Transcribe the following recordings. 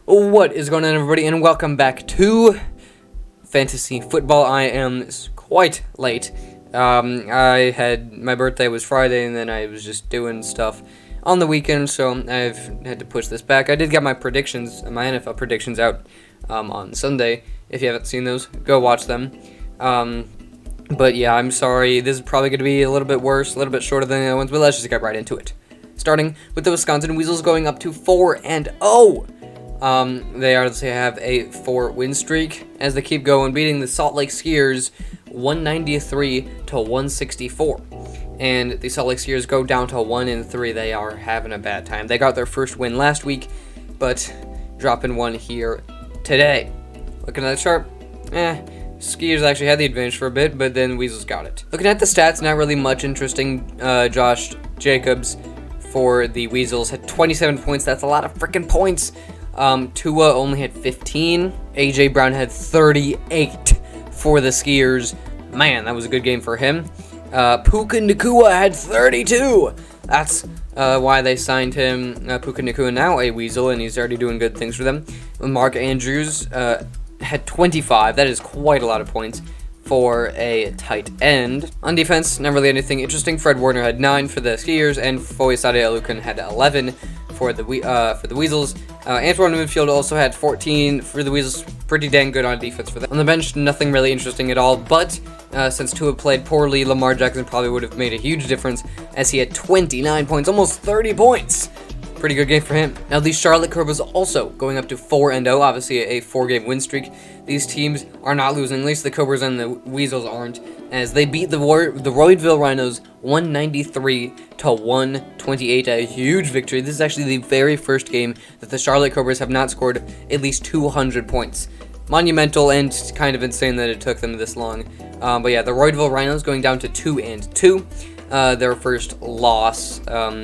What is going on, everybody, and welcome back to Fantasy Football. I am quite late. My birthday was Friday, and then I was just doing stuff on the weekend, so I've had to push this back. I did get my NFL predictions out on Sunday. If you haven't seen those, go watch them. But yeah, I'm sorry. This is probably going to be a little bit worse, a little bit shorter than the other ones, but let's just get right into it. Starting with the Wisconsin Weasels going up to 4-0. They have a 4-win streak as they keep going, beating the Salt Lake Skiers 193-164. And the Salt Lake Skiers go down to 1-3. They are having a bad time. They got their first win last week, but dropping one here today. Looking at the chart, Skiers actually had the advantage for a bit, but then Weasels got it. Looking at the stats, not really much interesting. Josh Jacobs for the Weasels had 27 points. That's a lot of freaking points. Tua only had 15. AJ Brown had 38 for the Skiers. Man, that was a good game for him. Puka Nacua had 32. That's why they signed him. Puka Nacua now a Weasel, and he's already doing good things for them. Mark Andrews had 25. That is quite a lot of points for a tight end. On defense, not really anything interesting. Fred Warner had 9 for the Skiers, and Foyesade Alukan had 11 for the Weasels. Antoine Midfield also had 14 for the Weasels. Pretty dang good on defense for them. On the bench, nothing really interesting at all, but since Tua played poorly, Lamar Jackson probably would have made a huge difference as he had 29 points, almost 30 points. Pretty good game for him. Now, the Charlotte Cobras also going up to 4-0, obviously a 4-game win streak. These teams are not losing, at least the Cobras and the Weasels aren't, as they beat the Royville Rhinos 193-128, a huge victory. This is actually the very first game that the Charlotte Cobras have not scored at least 200 points. Monumental and kind of insane that it took them this long. But yeah, the Royville Rhinos going down to 2-2, their first loss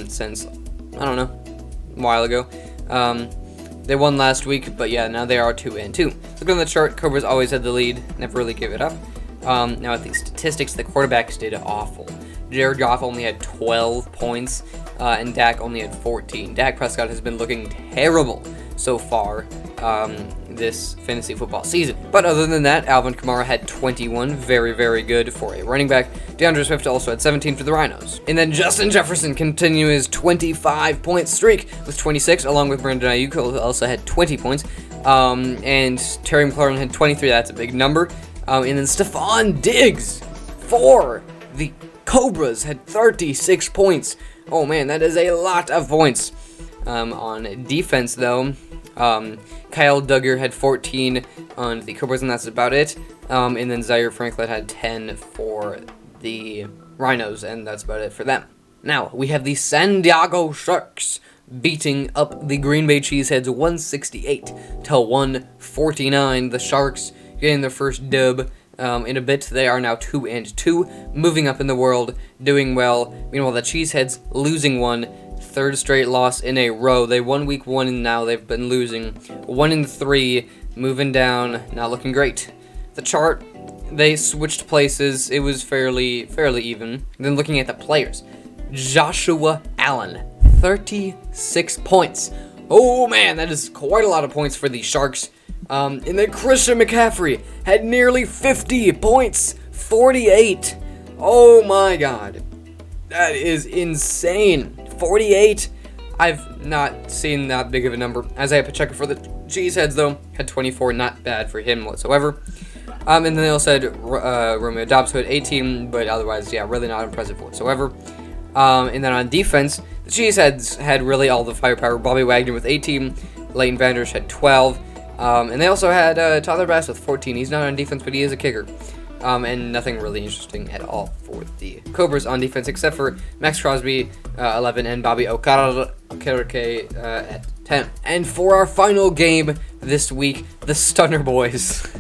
since, I don't know, a while ago. They won last week, but yeah, now they are 2-2. Look on the chart, Cobras always had the lead, never really gave it up. Now at the statistics, the quarterbacks did awful. Jared Goff only had 12 points, and Dak only had 14. Dak Prescott has been looking terrible so far this fantasy football season. But other than that, Alvin Kamara had 21, very, very good for a running back. DeAndre Swift also had 17 for the Rhinos. And then Justin Jefferson continued his 25-point streak with 26, along with Brandon Ayuk, who also had 20 points. And Terry McLaurin had 23, that's a big number. And then Stephon Diggs for the Cobras had 36 points. Oh man, that is a lot of points. On defense, though, Kyle Duggar had 14 on the Cobras, and that's about it. And then Zaire Franklin had 10 for the Rhinos, and that's about it for them. Now, we have the San Diego Sharks beating up the Green Bay Cheeseheads 168-149. The Sharks getting their first dub in a bit. They are now 2-2, moving up in the world, doing well. Meanwhile, the Cheeseheads losing one. Third straight loss in a row. They won week 1 and now they've been losing. 1-3, moving down, not looking great. The chart, they switched places. It was fairly even. Then looking at the players, Joshua Allen, 36 points. Oh man, that is quite a lot of points for the Sharks. And then Christian McCaffrey had nearly 50 points, 48. Oh my god, that is insane. 48. I've not seen that big of a number. Isaiah Pacheco for the Cheeseheads, though, had 24. Not bad for him whatsoever. And then they also had Romeo Dobbs, who had 18, but otherwise, yeah, really not impressive whatsoever. And then on defense, the Cheeseheads had really all the firepower. Bobby Wagner with 18. Leighton Vander Esch had 12. And they also had Tyler Bass with 14. He's not on defense, but he is a kicker. And nothing really interesting at all for the Cobras on defense, except for Max Crosby, 11, and Bobby Okereke at 10. And for our final game this week, the Stunner Boys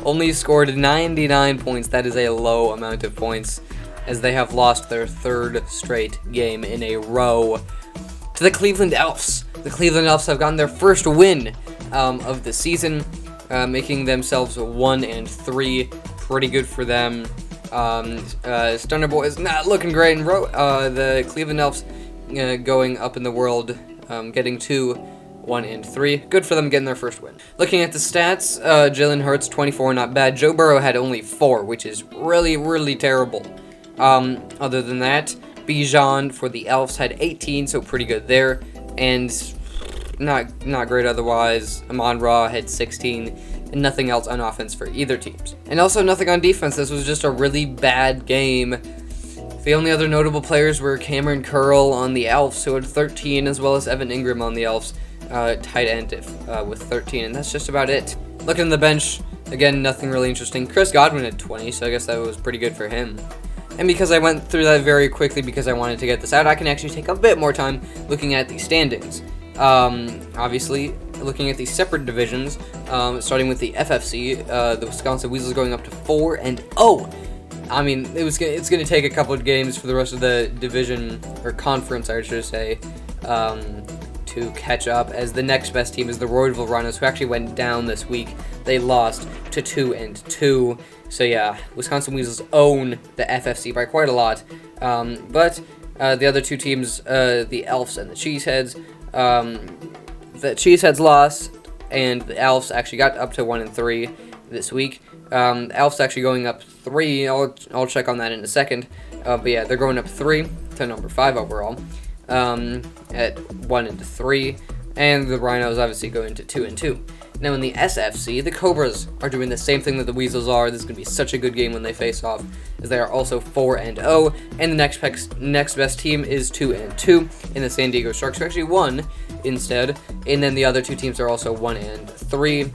only scored 99 points. That is a low amount of points, as they have lost their third straight game in a row to the Cleveland Elves. The Cleveland Elves have gotten their first win of the season, making themselves 1-3. Pretty good for them. Stunner Boys not looking great. The Cleveland Elves going up in the world, getting to 1-3. Good for them getting their first win. Looking at the stats, Jalen Hurts 24, not bad. Joe Burrow had only 4, which is really, really terrible. Other than that, Bijan for the Elves had 18, so pretty good there, and not great otherwise. Amon-Ra had 16, and nothing else on offense for either teams. And also nothing on defense. This was just a really bad game. The only other notable players were Cameron Curl on the Elves, who had 13, as well as Evan Ingram on the Elves, tight end with 13, and that's just about it. Looking at the bench, again, nothing really interesting. Chris Godwin had 20, so I guess that was pretty good for him. And because I went through that very quickly because I wanted to get this out, I can actually take a bit more time looking at the standings. Obviously, looking at the separate divisions, starting with the FFC, the Wisconsin Weasels going up to 4-0. I mean, it's going to take a couple of games for the rest of the division, or conference, I should say, to catch up, as the next best team is the Royalville Rhinos, who actually went down this week. They lost to 2-2. So yeah, Wisconsin Weasels own the FFC by quite a lot. But the other two teams, the Elves and the Cheeseheads, the Cheeseheads lost, and the Elves actually got up to 1-3 this week. The Elves actually going up 3. I'll check on that in a second. But yeah, they're going up 3 to number 5 overall, at 1-3, and the Rhinos obviously going to 2-2. Now in the SFC, the Cobras are doing the same thing that the Weasels are. This is going to be such a good game when they face off, as they are also 4-0, and the next best team is 2-2 in the San Diego Sharks, who actually won instead, and then the other two teams are also 1-3.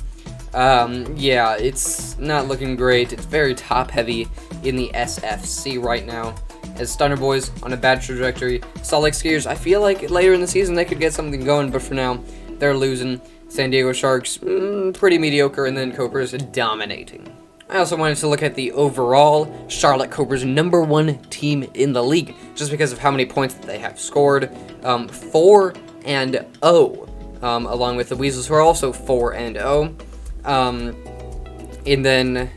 Yeah, it's not looking great. It's very top-heavy in the SFC right now, as Stunner Boys on a bad trajectory. Salt Lake Skiers, I feel like later in the season they could get something going, but for now, they're losing. San Diego Sharks, pretty mediocre, and then Cobras dominating. I also wanted to look at the overall Charlotte Cobras #1 team in the league, just because of how many points that they have scored. 4-0, along with the Weasels, who are also 4-0. And then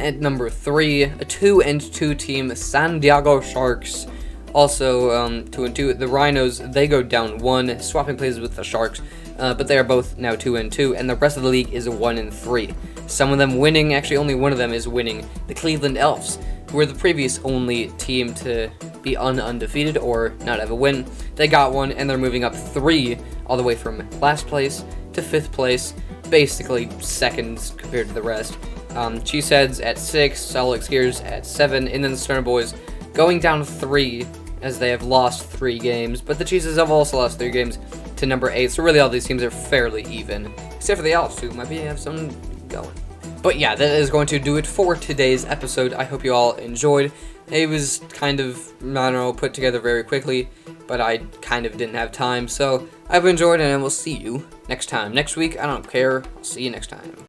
at number 3, a 2-2 team, San Diego Sharks. Also 2-2. The Rhinos, they go down 1, swapping places with the Sharks. But they are both now 2-2, and the rest of the league is 1-3. Some of them winning, actually only one of them is winning, the Cleveland Elves, who were the previous only team to be undefeated or not have a win. They got one, and they're moving up 3, all the way from last place to 5th place, basically seconds compared to the rest. Cheeseheads at 6, Salt Lake Skiers at 7, and then the Stunner Boys going down 3, as they have lost 3 games, but the Cheeses have also lost 3 games to number 8, so really all these teams are fairly even, except for the Elves, who might have some going. But yeah, that is going to do it for today's episode. I hope you all enjoyed. It was kind of, I don't know, put together very quickly, but I kind of didn't have time, so I've enjoyed, and I will see you next time. Next week, I don't care. I'll see you next time.